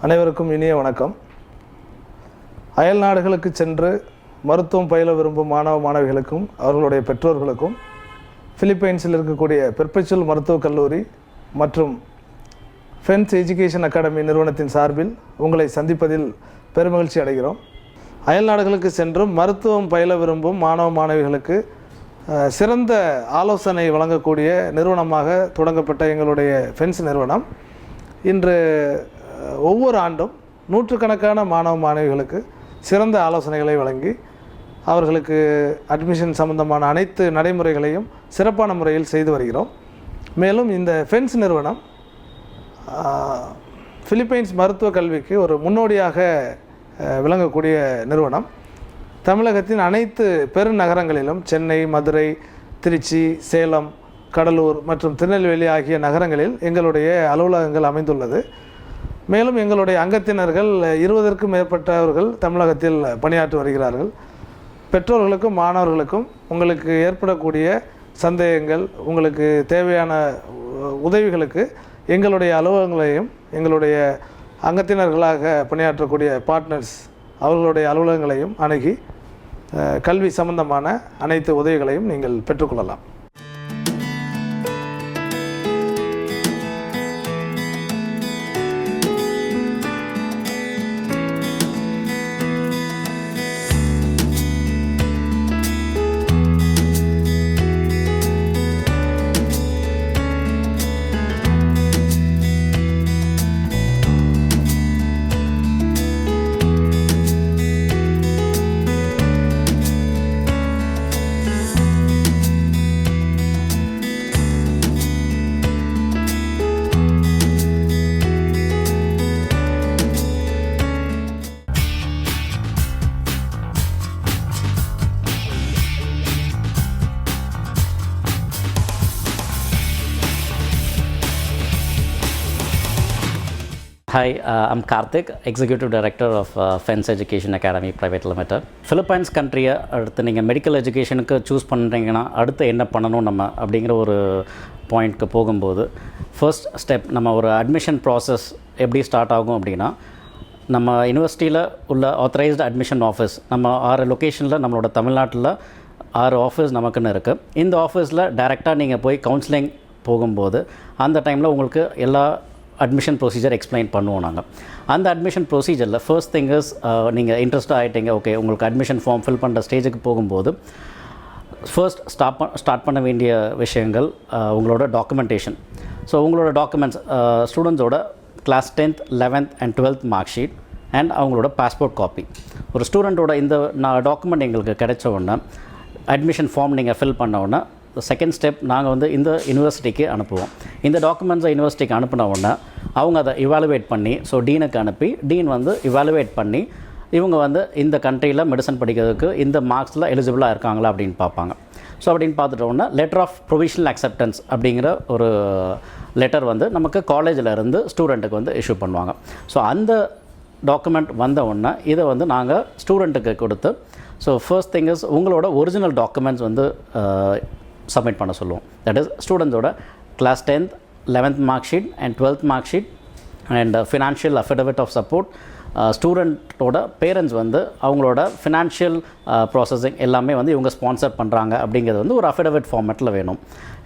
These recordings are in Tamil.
அனைவருக்கும் இனிய வணக்கம். அயல் நாடுகளுக்கு சென்று மருத்துவம் பயில விரும்பும் மாணவ மாணவிகளுக்கும் அவர்களுடைய பெற்றோர்களுக்கும் பிலிப்பைன்ஸில் இருக்கக்கூடிய பெர்பெச்சுவல் மருத்துவக் கல்லூரி மற்றும் ஃபென்ஸ் எஜுகேஷன் அகாடமி நிறுவனத்தின் சார்பில் உங்களை சந்திப்பதில் பெருமகிழ்ச்சி அடைகிறோம். அயல் நாடுகளுக்கு சென்று மருத்துவம் பயில விரும்பும் மாணவ மாணவிகளுக்கு சிறந்த ஆலோசனை வழங்கக்கூடிய நிறுவனமாக தொடங்கப்பட்ட எங்களுடைய ஃபென்ஸ் நிறுவனம் இன்று ஒவ்வொரு ஆண்டும் நூற்றுக்கணக்கான மாணவ மாணவிகளுக்கு சிறந்த ஆலோசனைகளை வழங்கி அவர்களுக்கு அட்மிஷன் சம்பந்தமான அனைத்து நடைமுறைகளையும் சிறப்பான முறையில் செய்து வருகிறோம். மேலும் இந்த ஃபென்ஸ் நிறுவனம் பிலிப்பைன்ஸ் மருத்துவ கல்விக்கு ஒரு முன்னோடியாக விளங்கக்கூடிய நிறுவனம். தமிழகத்தின் அனைத்து பெருநகரங்களிலும் சென்னை, மதுரை, திருச்சி, சேலம், கடலூர் மற்றும் திருநெல்வேலி ஆகிய நகரங்களில் எங்களுடைய அலுவலகங்கள் அமைந்துள்ளது. மேலும் எங்களுடைய அங்கத்தினர்கள் 20க்கும் மேற்பட்டவர்கள் தமிழகத்தில் பணியாற்றி வருகிறார்கள். பெற்றோர்களுக்கும் மாணவர்களுக்கும் உங்களுக்கு ஏற்படக்கூடிய சந்தேகங்கள், உங்களுக்கு தேவையான உதவிகளுக்கு எங்களுடைய அலுவலகங்களையும் எங்களுடைய அங்கத்தினர்களாக பணியாற்றக்கூடிய பார்ட்னர்ஸ் அவர்களுடைய அலுவலகங்களையும் அணுகி கல்வி சம்பந்தமான அனைத்து உதவிகளையும் நீங்கள் பெற்றுக்கொள்ளலாம். Hi, I'm Karthik, Executive Director of Fence Education Academy Private Limited. Philippines country-யை அடுத்து நீங்கள் மெடிக்கல் எஜுகேஷனுக்கு சூஸ் பண்ணுறீங்கன்னா அடுத்து என்ன பண்ணணும் நம்ம அப்படிங்கிற ஒரு பாயிண்ட்க்கு போகும்போது ஃபர்ஸ்ட் ஸ்டெப் நம்ம ஒரு அட்மிஷன் ப்ராசஸ் எப்படி ஸ்டார்ட் ஆகும் அப்படின்னா, நம்ம யூனிவர்சிட்டியில் உள்ள ஆத்தரைஸ்டு அட்மிஷன் ஆஃபீஸ் நம்ம 6 லொக்கேஷனில் நம்மளோட தமிழ்நாட்டில் 6 ஆஃபீஸ் நமக்குன்னு இருக்குது. இந்த ஆஃபீஸில் டைரெக்டாக நீங்கள் போய் கவுன்சிலிங் போகும்போது அந்த டைமில் உங்களுக்கு எல்லா அட்மிஷன் ப்ரொசீஜர் எக்ஸ்பிளைன் பண்ணுவோம் நாங்கள். அந்த அட்மிஷன் ப்ரொசீஜரில் ஃபர்ஸ்ட் திங்கஸ் நீங்கள் இன்ட்ரெஸ்ட் ஆகிட்டீங்க, ஓகே உங்களுக்கு அட்மிஷன் ஃபார்ம் ஃபில் பண்ணுற ஸ்டேஜுக்கு போகும்போது ஃபர்ஸ்ட் ஸ்டார்ட் பண்ண வேண்டிய விஷயங்கள் உங்களோட டாக்குமெண்டேஷன். ஸோ உங்களோட டாக்குமெண்ட்ஸ் ஸ்டூடெண்ட்ஸோட class 10th, 11th and 12th mark sheet and அவங்களோட பாஸ்போர்ட் காப்பி. ஒரு ஸ்டூடெண்ட்டோட இந்த டாக்குமெண்ட் எங்களுக்கு கிடைச்ச உடனே அட்மிஷன் ஃபார்ம் நீங்கள் ஃபில் பண்ண உடனே செகண்ட் ஸ்டெப் நாங்கள் வந்து இந்த யூனிவர்சிட்டிக்கு அனுப்புவோம். இந்த டாக்குமெண்ட்ஸை யூனிவர்சிட்டிக்கு அனுப்பின உடனே அவங்க அதை இவாலுவேட் பண்ணி டீனுக்கு அனுப்பி டீன் வந்து இவாலுவேட் பண்ணி இவங்க வந்து இந்த கண்ட்ரியில் மெடிசன் படிக்கிறதுக்கு இந்த மார்க்ஸில் எலிஜிபிளாக இருக்காங்களா அப்படின்னு பார்ப்பாங்க. ஸோ அப்படின்னு பார்த்துட்ட உடனே லெட்டர் ஆஃப் ப்ரொவிஷனல் அக்செப்டன்ஸ் அப்படிங்கிற ஒரு லெட்டர் வந்து நமக்கு காலேஜில் இருந்து ஸ்டூடெண்ட்டுக்கு வந்து இஷ்யூ பண்ணுவாங்க. ஸோ அந்த டாக்குமெண்ட் வந்த உடனே இதை வந்து நாங்கள் ஸ்டூடெண்ட்டுக்கு கொடுத்து ஃபர்ஸ்ட் திங் இஸ் உங்களோட ஒரிஜினல் டாக்குமெண்ட்ஸ் வந்து சப்மிட் பண்ண சொல்லுவோம். தட் இஸ் ஸ்டூடெண்ட்ஸோட class 10th, 11th mark sheet and 12th mark sheet and financial affidavit of support. ஸ்டூடெண்ட்டோட பேரண்ட்ஸ் வந்து அவங்களோட ஃபினான்ஷியல் ப்ராசஸிங் எல்லாமே வந்து இவங்க ஸ்பான்சர் பண்ணுறாங்க அப்படிங்கிறது வந்து ஒரு அஃபிடவிட் ஃபார்மேட்டில் வேணும்.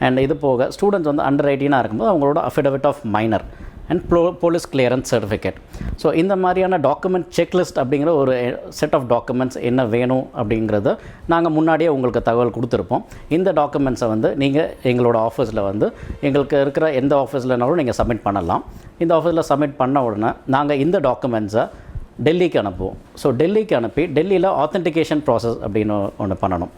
அண்ட் இது போக ஸ்டூடெண்ட்ஸ் வந்து அண்டர் 18 இருக்கும்போது அவங்களோட affidavit of minor and police clearance certificate. So இந்த மாதிரியான டாக்குமெண்ட் செக்லிஸ்ட் அப்படிங்கிற ஒரு செட் ஆஃப் டாக்குமெண்ட்ஸ் என்ன வேணும் அப்படிங்கிறத நாங்கள் முன்னாடியே உங்களுக்கு தகவல் கொடுத்துருப்போம். இந்த டாக்குமெண்ட்ஸை வந்து நீங்கள் எங்களோட ஆஃபீஸில் வந்து எங்களுக்கு இருக்கிற எந்த ஆஃபீஸ்லனாலும் நீங்கள் சப்மிட் பண்ணலாம். இந்த ஆஃபீஸில் சப்மிட் பண்ண உடனே நாங்கள் இந்த டாக்குமெண்ட்ஸை டெல்லிக்கு அனுப்புவோம். ஸோ டெல்லிக்கு அனுப்பி டெல்லியில் ஆத்தென்டிகேஷன் ப்ராசஸ் அப்படின்னு ஒன்று பண்ணணும்.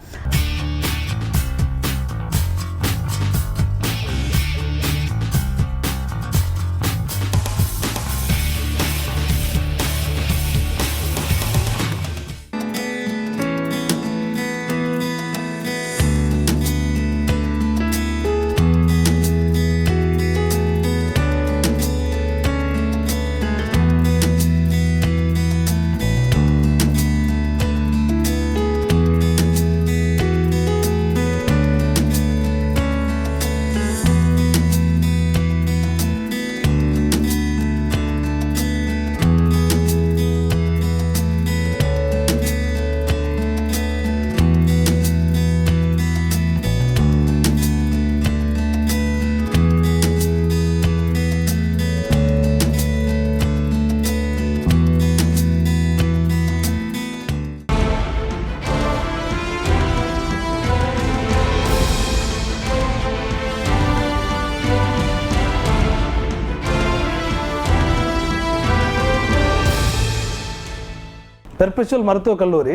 பெர்பெச்சுவல் மருத்துவக் கல்லூரி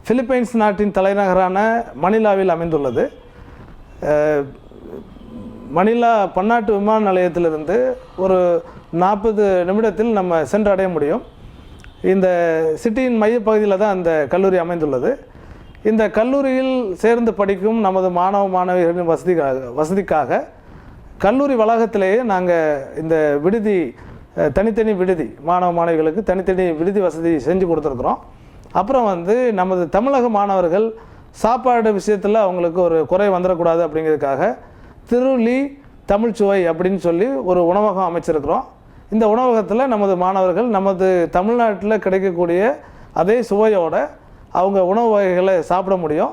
பிலிப்பைன்ஸ் நாட்டின் தலைநகரான மணிலாவில் அமைந்துள்ளது. மணிலா பன்னாட்டு விமான நிலையத்திலிருந்து ஒரு 40 நிமிடத்தில் நம்ம சென்றடைய முடியும். இந்த சிட்டியின் மையப்பகுதியில் தான் அந்த கல்லூரி அமைந்துள்ளது. இந்த கல்லூரியில் சேர்ந்து படிக்கும் நமது மாணவ மாணவிகளின் வசதிக்காக கல்லூரி வளாகத்திலேயே நாங்கள் இந்த விடுதி, தனித்தனி விடுதி, மாணவ மாணவிகளுக்கு தனித்தனி விடுதி வசதி செஞ்சு கொடுத்துருக்குறோம். அப்புறம் நமது தமிழக மாணவர்கள் சாப்பாடு விஷயத்தில் அவங்களுக்கு ஒரு குறை வந்துடக்கூடாது அப்படிங்கிறதுக்காக திருளி தமிழ்ச்சுவை அப்படின்னு சொல்லி ஒரு உணவகம் அமைச்சிருக்கிறோம். இந்த உணவகத்தில் நமது மாணவர்கள் நமது தமிழ்நாட்டில் கிடைக்கக்கூடிய அதே சுவையோட அவங்க உணவு வகைகளை சாப்பிட முடியும்.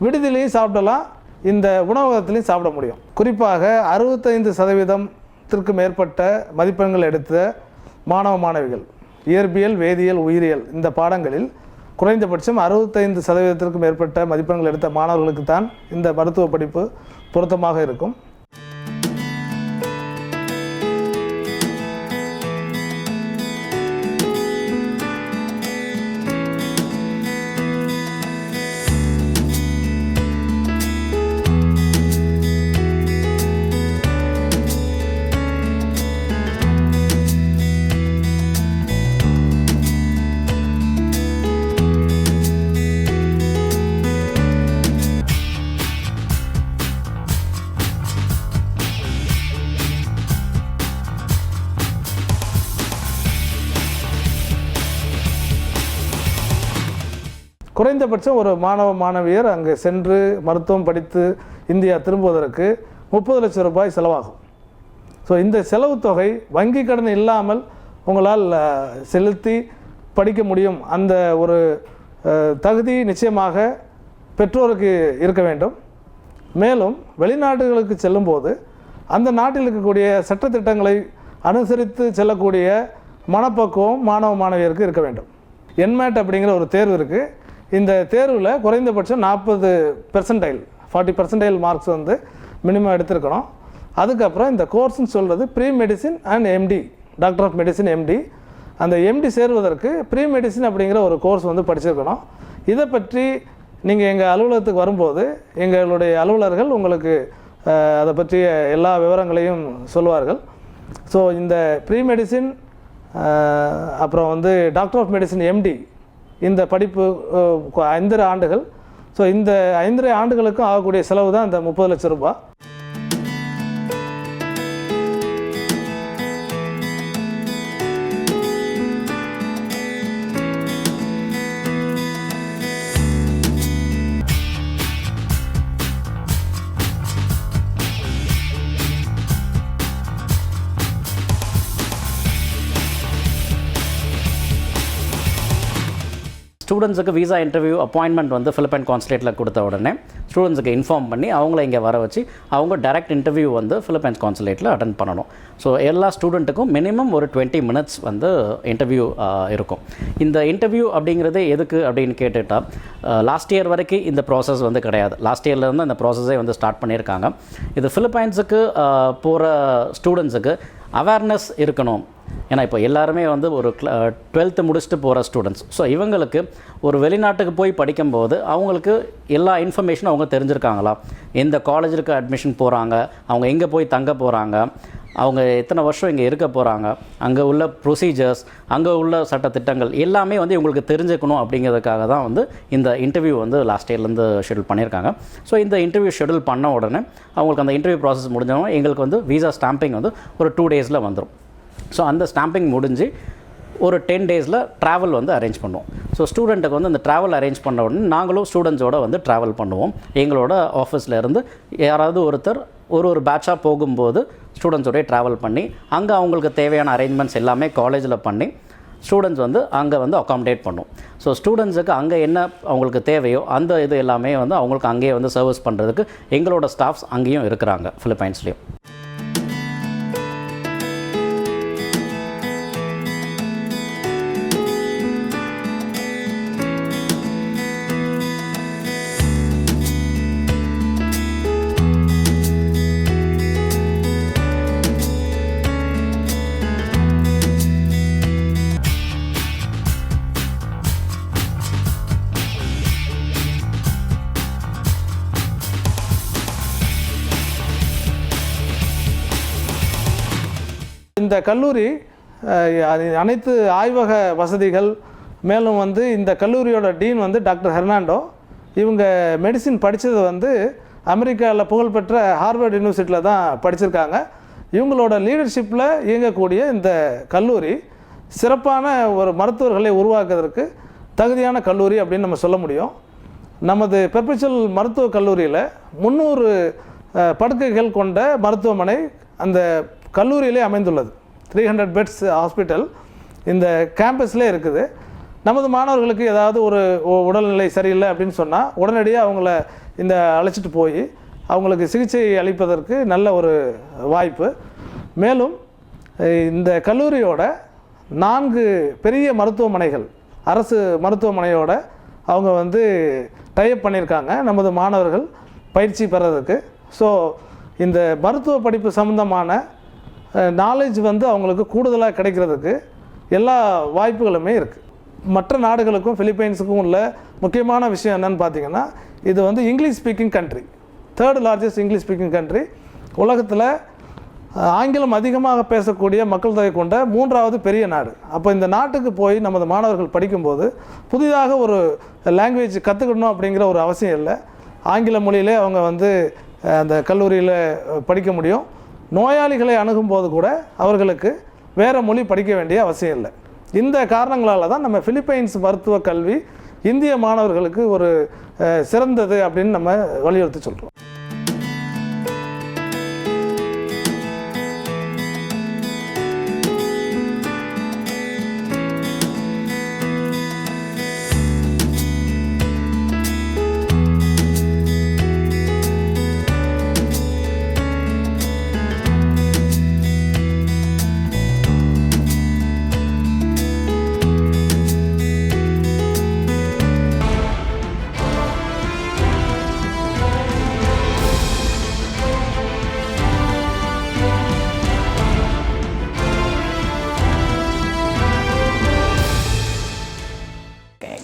விடுதிலையும் சாப்பிடலாம், இந்த உணவகத்திலையும் சாப்பிட முடியும். குறிப்பாக 65% மேற்பட்ட மதிப்பெண்கள் எடுத்த மாணவ மாணவிகள் இயற்பியல், வேதியியல், உயிரியல் இந்த பாடங்களில் குறைந்தபட்சம் 65% மேற்பட்ட மதிப்பெண்கள் எடுத்த மாணவர்களுக்கு தான் இந்த மருத்துவ படிப்பு பொருத்தமாக இருக்கும். குறைந்தபட்சம் ஒரு மாணவ மாணவியர் அங்கே சென்று மருத்துவம் படித்து இந்தியா திரும்புவதற்கு 30 லட்சம் ரூபாய் செலவாகும். ஸோ இந்த செலவு தொகை வங்கி கடன் இல்லாமல் உங்களால் செலுத்தி படிக்க முடியும். அந்த ஒரு தகுதி நிச்சயமாக பெற்றோருக்கு இருக்க வேண்டும். மேலும் வெளிநாடுகளுக்கு செல்லும்போது அந்த நாட்டில் இருக்கக்கூடிய சட்டத்திட்டங்களை அனுசரித்து செல்லக்கூடிய மனப்பக்குவம் மாணவ மாணவியருக்கு இருக்க வேண்டும். என்மேட் அப்படிங்கிற ஒரு தேர்வு இருக்குது. இந்த தேர்வில் குறைந்தபட்சம் 40% மார்க்ஸ் மினிமம் எடுத்திருக்கணும். அதுக்கப்புறம் இந்த கோர்ஸ்ன்னு சொல்கிறது pre medicine and MD, doctor of medicine MD. அந்த எம்டி சேருவதற்கு ப்ரீ மெடிசின் அப்படிங்கிற ஒரு கோர்ஸ் படிச்சிருக்கணும். இதை பற்றி நீங்கள் எங்கள் அலுவலகத்துக்கு வரும்போது எங்களுடைய அலுவலர்கள் உங்களுக்கு அதை பற்றிய எல்லா விவரங்களையும் சொல்லுவார்கள். ஸோ இந்த ப்ரீ மெடிசின் அப்புறம் டாக்டர் ஆஃப் மெடிசின் எம்டி இந்த படிப்பு 5 ஆண்டுகள். ஸோ இந்த 5 ஆண்டுகளுக்கும் ஆகக்கூடிய செலவு தான் இந்த 30 லட்சம் ரூபாய். ஸ்டூடெண்ட்ஸுக்கு விசா இன்டர்வியூ அப்பாயின்மெண்ட் ஃபிலிப்பைன் கான்சுலேட்டில் கொடுத்த உடனே ஸ்டூடெண்ட்ஸுக்கு இன்ஃபார்ம் பண்ணி அவங்கள இங்கே வர வச்சு அவங்க டைரக்ட் இன்டர்வியூ ஃபிலிப்பைன்ஸ் கான்சுலேட்டில் அட்டென்ட் பண்ணணும். ஸோ எல்லா ஸ்டூடெண்ட்டுக்கும் மினிமம் ஒரு 20 மினிட்ஸ் இன்டர்வியூ இருக்கும். இந்த இன்டர்வியூ அப்படிங்கிறது எதுக்கு அப்படின்னு கேட்டுட்டால், லாஸ்ட் இயர் வரைக்கும் இந்த ப்ராசஸ் கிடையாது. லாஸ்ட் இயர்லேருந்து இந்த ப்ராசஸே ஸ்டார்ட் பண்ணியிருக்காங்க. இது ஃபிலிப்பைன்ஸுக்கு போகிற ஸ்டூடெண்ட்ஸுக்கு அவேர்னஸ் இருக்கணும். ஏன்னா இப்போ எல்லாருமே ஒரு 12th முடிச்சுட்டு போகிற ஸ்டூடெண்ட்ஸ். ஸோ இவங்களுக்கு ஒரு வெளிநாட்டுக்கு போய் படிக்கும்போது அவங்களுக்கு எல்லா இன்ஃபர்மேஷனும் அவங்க தெரிஞ்சுருக்காங்களா, எந்த காலேஜுக்கு அட்மிஷன் போகிறாங்க, அவங்க எங்கே போய் தங்க போகிறாங்க, அவங்க எத்தனை வருஷம் இங்கே இருக்க போகிறாங்க, அங்கே உள்ள ப்ரொசீஜர்ஸ், அங்கே உள்ள சட்டத்திட்டங்கள் எல்லாமே இவங்களுக்கு தெரிஞ்சுக்கணும். அப்படிங்கிறதுக்காக தான் இந்த இன்டர்வியூ லாஸ்ட் இயர்லேருந்து ஷெடியூல் பண்ணியிருக்காங்க. ஸோ இந்த இன்டர்வியூ ஷெடியூல் பண்ண உடனே அவங்களுக்கு அந்த இன்டர்வியூ ப்ராசஸ் முடிஞ்சவங்க எங்களுக்கு விசா ஸ்டாம்பிங் ஒரு 2 டேஸில் வந்துடும். ஸோ அந்த ஸ்டாம்பிங் முடிஞ்சு ஒரு 10 டேஸில் ட்ராவல் அரேஞ்ச் பண்ணுவோம். ஸோ ஸ்டூடெண்ட்டுக்கு அந்த ட்ராவல் அரேஞ்ச் பண்ண உடனே நாங்களும் ஸ்டூடெண்ட்ஸோடு ட்ராவல் பண்ணுவோம். எங்களோட ஆஃபீஸ்லேருந்து யாராவது ஒருத்தர் ஒரு பேட்சாக போகும்போது ஸ்டூடெண்ட்ஸோடய ட்ராவல் பண்ணி அங்கே அவங்களுக்கு தேவையான அரேஞ்ச்மெண்ட்ஸ் எல்லாமே காலேஜில் பண்ணி ஸ்டூடெண்ட்ஸ் அங்கே அகாமடேட் பண்ணும். ஸோ ஸ்டூடெண்ட்ஸுக்கு அங்கே என்ன அவங்களுக்கு தேவையோ அந்த இது எல்லாமே அவங்களுக்கு அங்கேயே சர்வீஸ் பண்ணுறதுக்கு எங்களோட ஸ்டாஃப்ஸ் அங்கேயும் இருக்கிறாங்க ஃபிலிப்பைன்ஸ்லேயும். இந்த கல்லூரி அனைத்து ஆய்வக வசதிகள், மேலும் வந்து இந்த கல்லூரியோட டீன் வந்து டாக்டர் ஹெர்னாண்டோ. இவங்க மெடிசின் படித்தது வந்து அமெரிக்காவில் புகழ்பெற்ற ஹார்வர்ட் யூனிவர்சிட்டியில் தான் படிச்சிருக்காங்க. இவங்களோட லீடர்ஷிப்பில் இயங்கக்கூடிய இந்த கல்லூரி சிறப்பான ஒரு மருத்துவர்களை உருவாக்குவதற்கு தகுதியான கல்லூரி அப்படின்னு நம்ம சொல்ல முடியும். நமது பெர்பெச்சுவல் மருத்துவக் கல்லூரியில் 300 படுக்கைகள் கொண்ட மருத்துவமனை அந்த கல்லூரியிலே அமைந்துள்ளது. 300 பெட்ஸ் ஹாஸ்பிட்டல் இந்த கேம்பஸ்லேயே இருக்குது. நமது மாணவர்களுக்கு ஏதாவது ஒரு உடல்நிலை சரியில்லை அப்படின்னு சொன்னால் உடனடியாக அவங்கள இந்த அழைச்சிட்டு போய் அவங்களுக்கு சிகிச்சை அளிப்பதற்கு நல்ல ஒரு வாய்ப்பு. மேலும் இந்த கல்லூரியோட 4 பெரிய மருத்துவமனைகள், அரசு மருத்துவமனையோட அவங்க வந்து டைப் பண்ணியிருக்காங்க நமது மாணவர்கள் பயிற்சி பெறதுக்கு. ஸோ இந்த மருத்துவ படிப்பு சம்மந்தமான நாலேஜ் வந்து அவங்களுக்கு கூடுதலாக கிடைக்கிறதுக்கு எல்லா வாய்ப்புகளுமே இருக்குது. மற்ற நாடுகளுக்கும் பிலிப்பைன்ஸுக்கும் உள்ள முக்கியமான விஷயம் என்னென்னு பார்த்தீங்கன்னா, இது வந்து English speaking country, 3rd largest English speaking country. உலகத்தில் ஆங்கிலம் அதிகமாக பேசக்கூடிய மக்கள் தொகை கொண்ட 3வது பெரிய நாடு. அப்போ இந்த நாட்டுக்கு போய் நமது மாணவர்கள் படிக்கும்போது புதிதாக ஒரு லாங்குவேஜ் கற்றுக்கணும் அப்படிங்கிற ஒரு அவசியம் இல்லை. ஆங்கில மொழியிலே அவங்க வந்து அந்த கல்லூரியில் படிக்க முடியும். நோயாளிகளை அணுகும்போது கூட அவர்களுக்கு வேறு மொழி படிக்க வேண்டிய அவசியம் இல்லை. இந்த காரணங்களால் தான் நம்ம பிலிப்பைன்ஸ் மருத்துவ கல்வி இந்திய மாணவர்களுக்கு ஒரு சிறந்தது அப்படின்னு நம்ம வலியுறுத்தி சொல்கிறோம்.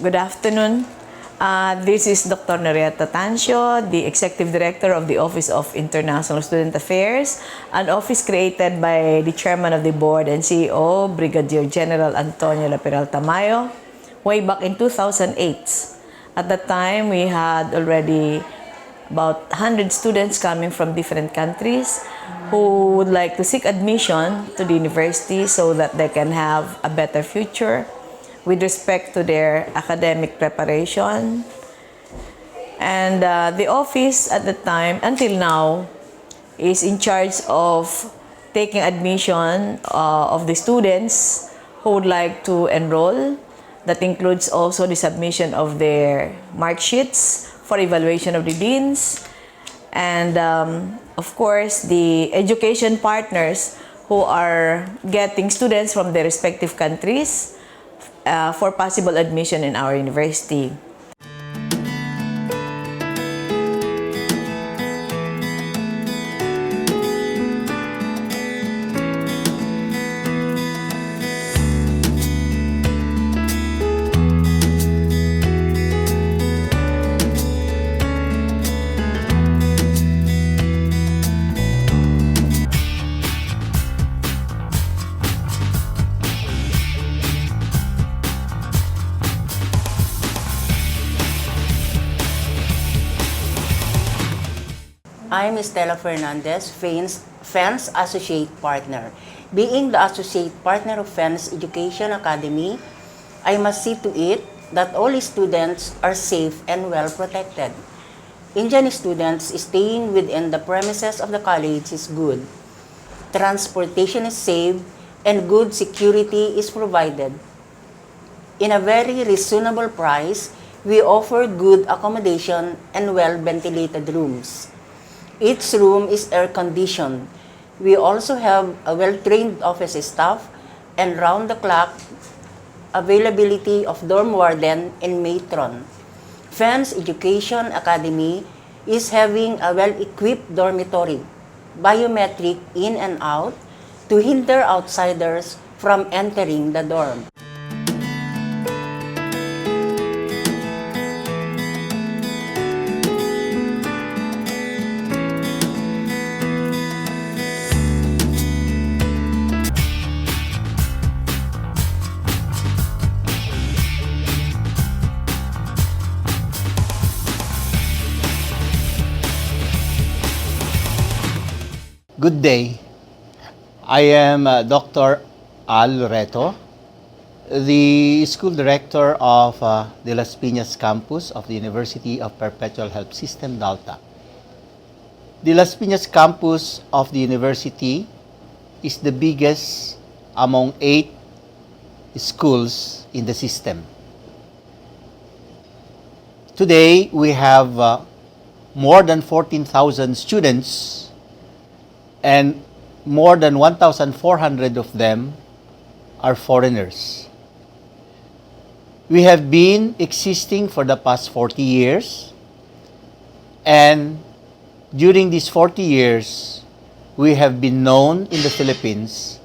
Good afternoon. This is Dr. Norieta Tancio, the Executive Director of the Office of International Student Affairs, an office created by the Chairman of the Board and CEO, Brigadier General Antonio Laperal Tamayo, way back in 2008. At that time, we had already about 100 students coming from different countries who would like to seek admission to the university so that they can have a better future with respect to their academic preparation. And the office at the time, until now, is in charge of taking admission of the students who would like to enroll. That includes also the submission of their mark sheets for evaluation of the deans. And of course, the education partners who are getting students from their respective countries for possible admission in our university. I'm Estela Fernandez, FENS Associate Partner. Being the Associate Partner of FENS Education Academy, I must see to it that all students are safe and well protected. Indian students staying within the premises of the college is good. Transportation is safe and good security is provided. In a very reasonable price, we offer good accommodation and well-ventilated rooms. Each room is air-conditioned. We also have a well-trained office staff and round-the-clock availability of dorm warden and matron. FENS Education Academy is having a well-equipped dormitory, biometric in and out, to hinder outsiders from entering the dorm. Good day. I am Dr. Al Loreto, the School Director of the Las Piñas campus of the University of Perpetual Help System, DALTA. The Las Piñas campus of the university is the biggest among 8 schools in the system. Today, we have more than 14,000 students, and more than 1,400 of them are foreigners. We have been existing for the past 40 years, and during these 40 years, we have been known in the Philippines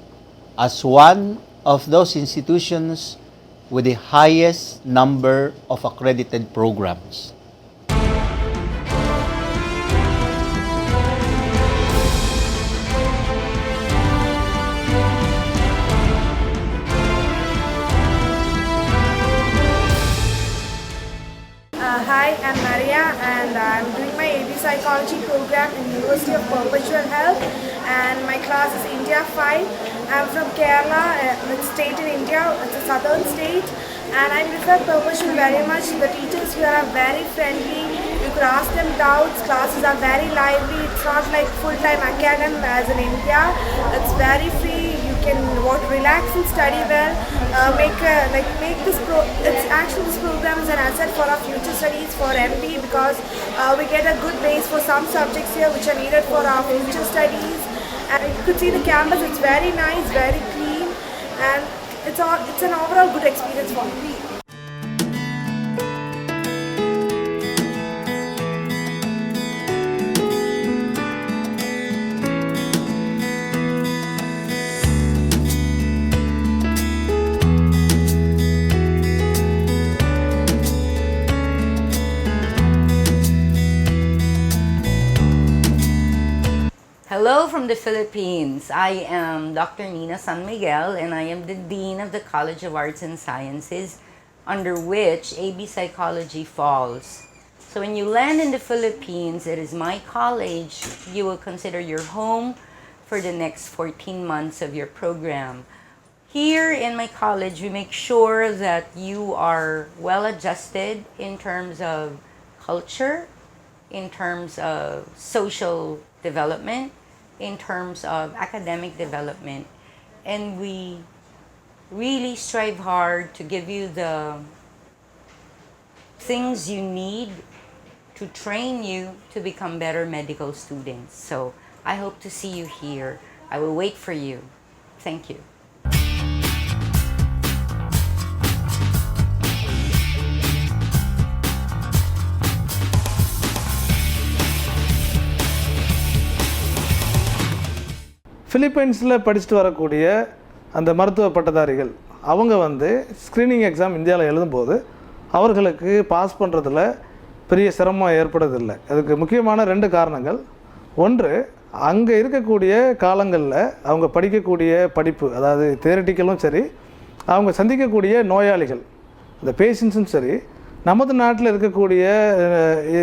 as one of those institutions with the highest number of accredited programs. Hi, I'm Maria and I'm doing my AB Psychology program in University of Perpetual Health, and my class is India 5. I'm from Kerala, it's state in India, it's a southern state, and I prefer Perpetual very much. The teachers here are very friendly, you could ask them doubts, classes are very lively, it's not like full-time academic as in India, it's very free, you can relax and study well, this program is an asset for our future studies for MD, because we get a good base for some subjects here which are needed for our future studies. And you could see the campus, it's very nice, very clean, and it's an overall good experience for me. Hello from the Philippines. I am Dr. Nina San Miguel, and I am the Dean of the College of Arts and Sciences, under which AB Psychology falls. So when you land in the Philippines, it is my college you will consider your home for the next 14 months of your program. Here in my college, we make sure that you are well adjusted in terms of culture, in terms of social development, in terms of academic development, and we really strive hard to give you the things you need to train you to become better medical students. So I hope to see you here. I will wait for you. Thank you. பிலிப்பைன்ஸில் படிச்சுட்டு வரக்கூடிய அந்த மருத்துவ பட்டதாரிகள் அவங்க வந்து ஸ்க்ரீனிங் எக்ஸாம் இந்தியாவில் எழுதும்போது அவர்களுக்கு பாஸ் பண்ணுறதுல பெரிய சிரமம் ஏற்படுறதில்லை. அதுக்கு முக்கியமான 2 காரணங்கள். ஒன்று, அங்கே இருக்கக்கூடிய காலங்களில் அவங்க படிக்கக்கூடிய படிப்பு, அதாவது தியரிட்டிக்கலும் சரி, அவங்க சந்திக்கக்கூடிய நோயாளிகள், இந்த பேஷண்ட்ஸும் சரி, நமது நாட்டில் இருக்கக்கூடிய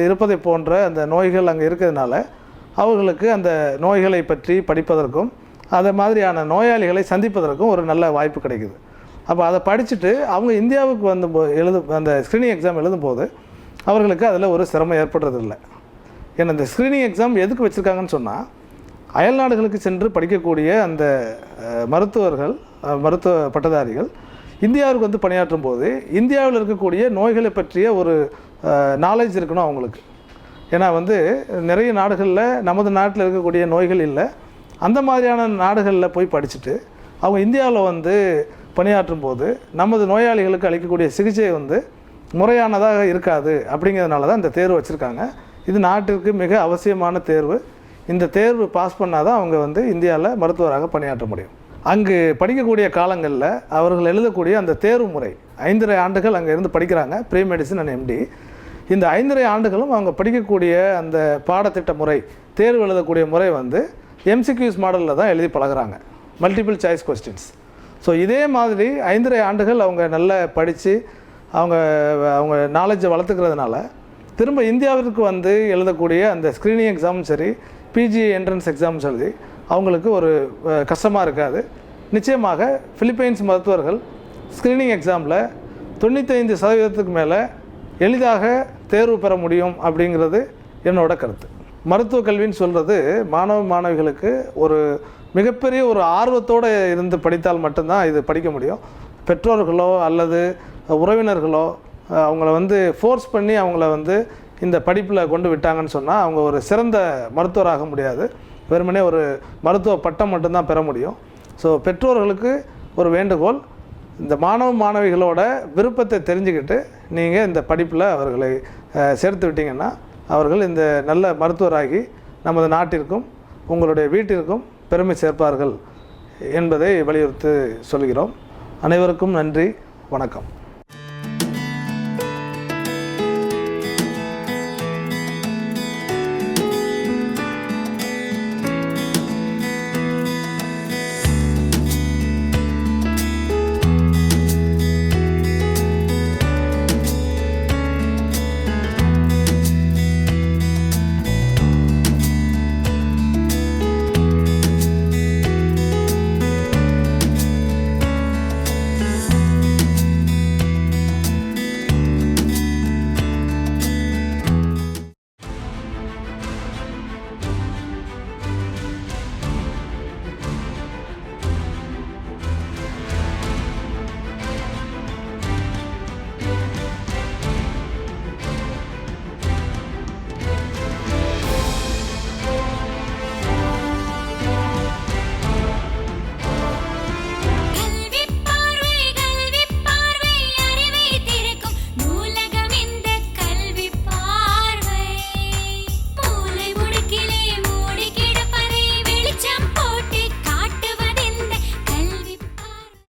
இருப்பதை போன்ற அந்த நோய்கள் அங்கே இருக்கிறதுனால அவர்களுக்கு அந்த நோய்களை பற்றி படிப்பதற்கும் அதை மாதிரியான நோயாளிகளை சந்திப்பதற்கும் ஒரு நல்ல வாய்ப்பு கிடைக்குது. அப்போ அதை படிச்சுட்டு அவங்க இந்தியாவுக்கு அந்த ஸ்க்ரீனிங் எக்ஸாம் எழுதும்போது அவர்களுக்கு அதில் ஒரு சிரமம் ஏற்படுறதில்லை. ஏன்னா இந்த ஸ்க்ரீனிங் எக்ஸாம் எதுக்கு வச்சுருக்காங்கன்னு சொன்னால், அயல் நாடுகளுக்கு சென்று படிக்கக்கூடிய அந்த மருத்துவ பட்டதாரிகள் இந்தியாவுக்கு வந்து பணியாற்றும் போது இந்தியாவில் இருக்கக்கூடிய நோய்களை பற்றிய ஒரு நாலேஜ் இருக்கணும் அவங்களுக்கு. ஏன்னா வந்து நிறைய நாடுகளில் நமது நாட்டில் இருக்கக்கூடிய நோய்கள் இல்லை, அந்த மாதிரியான நாடுகளில் போய் படிச்சுட்டு அவங்க இந்தியாவில் வந்து பணியாற்றும் போது நமது நோயாளிகளுக்கு அளிக்கக்கூடிய சிகிச்சை வந்து முறையானதாக இருக்காது. அப்படிங்கிறதுனால தான் இந்த தேர்வு வச்சுருக்காங்க. இது நாட்டிற்கு மிக அவசியமான தேர்வு. இந்த தேர்வு பாஸ் பண்ணால் தான் அவங்க வந்து இந்தியாவில் மருத்துவராக பணியாற்ற முடியும். அங்கு படிக்கக்கூடிய காலங்களில் அவர்கள் எழுதக்கூடிய அந்த தேர்வு முறை 5.5 ஆண்டுகள் அங்கே இருந்து படிக்கிறாங்க, ப்ரீ மெடிசன் அண்ட் எம்டி. இந்த 5.5 ஆண்டுகளும் அவங்க படிக்கக்கூடிய அந்த பாடத்திட்ட முறை, தேர்வு எழுதக்கூடிய முறை வந்து எம்சிக்யூஸ் மாடலில் தான் எழுதி பழகுறாங்க, மல்டிபிள் சாய்ஸ் கொஸ்டின்ஸ். ஸோ இதே மாதிரி 5.5 ஆண்டுகள் அவங்க நல்லா படித்து அவங்க நாலேஜை வளர்த்துக்கிறதுனால திரும்ப இந்தியாவிற்கு வந்து எழுதக்கூடிய அந்த ஸ்க்ரீனிங் எக்ஸாமும் சரி, பிஜி என்ட்ரன்ஸ் எக்ஸாமும் சரி, அவங்களுக்கு ஒரு கஷ்டமாக இருக்காது. நிச்சயமாக பிலிப்பைன்ஸ் மருத்துவர்கள் ஸ்க்ரீனிங் எக்ஸாமில் 95% மேலே எளிதாக தேர்வு பெற முடியும் அப்படிங்கிறது என்னோட கருத்து. மருத்துவ கல்வின்னு சொல்கிறது மாணவ மாணவிகளுக்கு ஒரு மிகப்பெரிய ஒரு ஆர்வத்தோடு இருந்து படித்தால் மட்டும்தான் இது படிக்க முடியும். பெற்றோர்களோ அல்லது உறவினர்களோ அவங்கள ஃபோர்ஸ் பண்ணி அவங்கள இந்த படிப்பில் கொண்டு விட்டாங்கன்னு சொன்னால் அவங்க ஒரு சிறந்த மருத்துவராக முடியாது. வெறுமனே ஒரு மருத்துவ பட்டம் மட்டும்தான் பெற முடியும். ஸோ பெற்றோர்களுக்கு ஒரு வேண்டுகோள், இந்த மாணவ மாணவிகளோட விருப்பத்தை தெரிஞ்சுக்கிட்டு நீங்கள் இந்த படிப்பில் அவர்களை சேர்த்து விட்டீங்கன்னா அவர்கள் இந்த நல்ல மருத்துவராகி நமது நாட்டிற்கும் உங்களுடைய வீட்டிற்கும் பெருமை சேர்ப்பார்கள் என்பதை வலியுறுத்தி சொல்கிறோம். அனைவருக்கும் நன்றி, வணக்கம்.